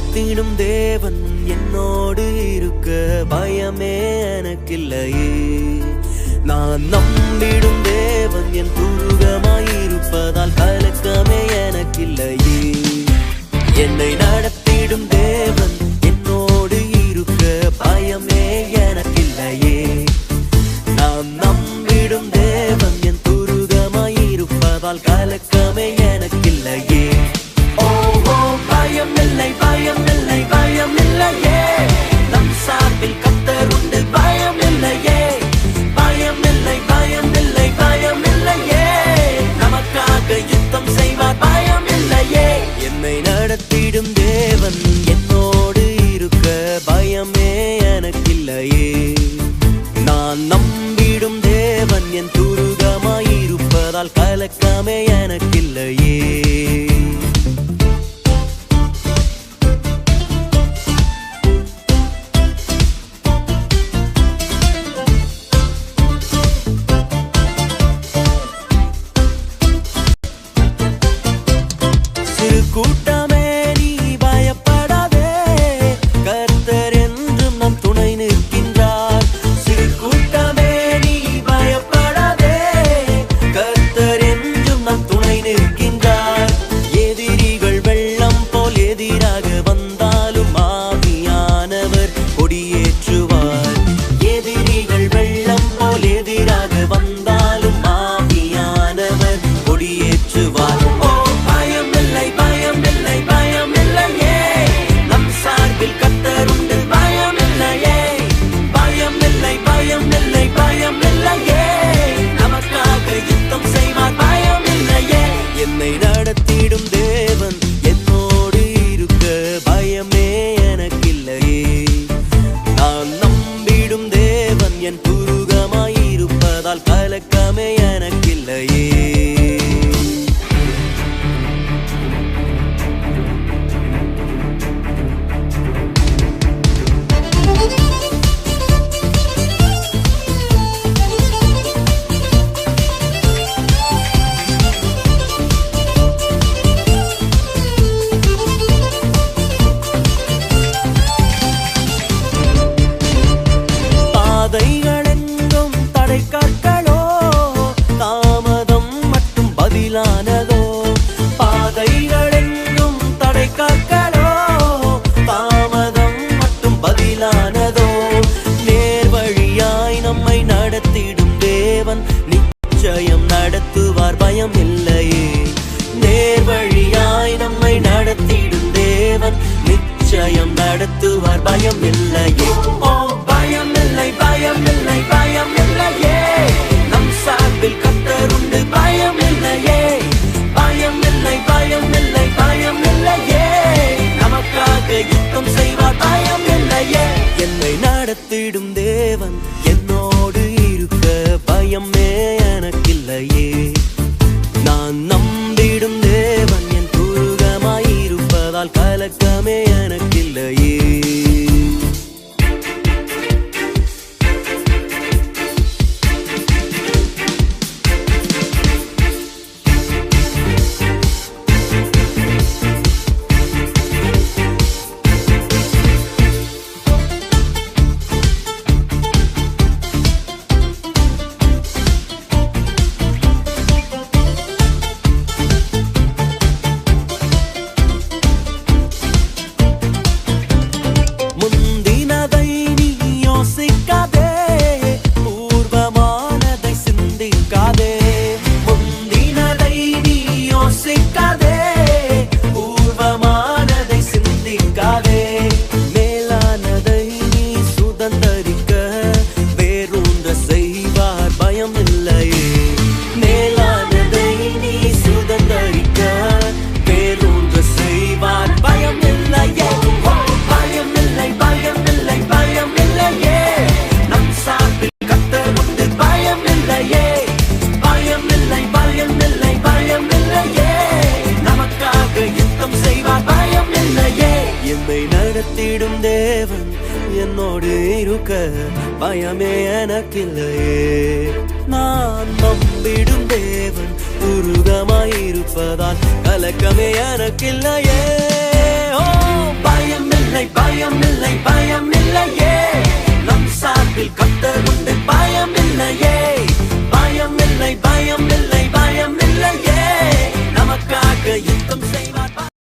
நடத்திடும் தேவன் என்னோடு இருக்க பயமே எனக்கில்லையே. நான் நம்பிடும் தேவன் என் துருகமாயிருப்பதால் கலக்கமே எனக்கில்லையே. என்னை நடத்திடும் தேவன் என்னோடு இருக்க பயமே எனக்கில்லையே. நான் நம்பிடும் தேவன் என் துருகமாயிருப்பதால் கலக்கமே எனக்கில்லையே. பயமில்லை பயமில்லை பயமில்லையே, நம் சார்பில் கர்த்தர் உண்டு பயமில்லையே. பயமில்லை பயமில்லை பயமில்லையே, நமக்காக யுத்தம் செய்வார் பயமில்லையே. என்னை நடத்திடும் தேவன் என்னோடு இருக்க பயமே எனக்கில்லையே. நான் நம்பிடும் தேவன் என் துருகமாயிருப்பதால் கலக்கமே எனக்கில்லையே. கூட்டமே நீ பயப்படாதே, கர்த்தர் என்றும் நம் துணை நிற்கின்றார். சிறு கூட்டமே நீ பயப்படாதே, கர்த்தர் என்றும் நம் துணை நிற்கின்றார். எதிரிகள் வெள்ளம் போல் எதிராக வந்தாலும் ஆவியானவர் கொடியேற்றுவார். எதிரிகள் வெள்ளம் போல் எதிராக வந்தாலும் ஆவியானவர் கொடியேற்றுவார். என்னை நடத்திடும் தேவன் என்னோடு இருக்க பயமே எனக்கில்லையே. நான் நம்பிடும் தேவன் என் துருகமாயிருப்பதால் கலக்கமே எனக்கில்லையே. பாதைகளெங்கும் தடை கற்களோ, தாமதம் மட்டும் பதிலானதோ. பாதைகளெங்கும் தடை கற்களோ, தாமதம் மட்டும் பதிலானதோ. நேர்வழியாய் நம்மை நடத்திடும் தேவன் நிச்சயம் நடத்துவார் பயம் இல்லையே. நேர்வழியாய் நம்மை நடத்திடும் தேவன் நிச்சயம் நடத்துவார் பயம் இல்லையே. பயமில்லை பயமில்லை பயமில்லையே, நம் சார்பில் கர்த்தர் உண்டு பயமில்லையே. பயமில்லை பயமில்லை பயமில்லையே, நமக்காக யுத்தம் செய்வார் பயமில்லையே. என்னை நடத்திடும் தேவன் என்னோடு இருக்க பயமே எனக்கில்லையே. நான் நம்பிடும் தேவன் என் துருகமாயிருப்பதால் கலக்கமே எனக்கில்லையே. நடத்திடும் தேவன் என்னோடு இருக்க பயமே எனக்கில்லையே. நான் நம்பிடும் தேவன் உருகமாயிருப்பதால் கலக்கமே எனக்கில்லையே.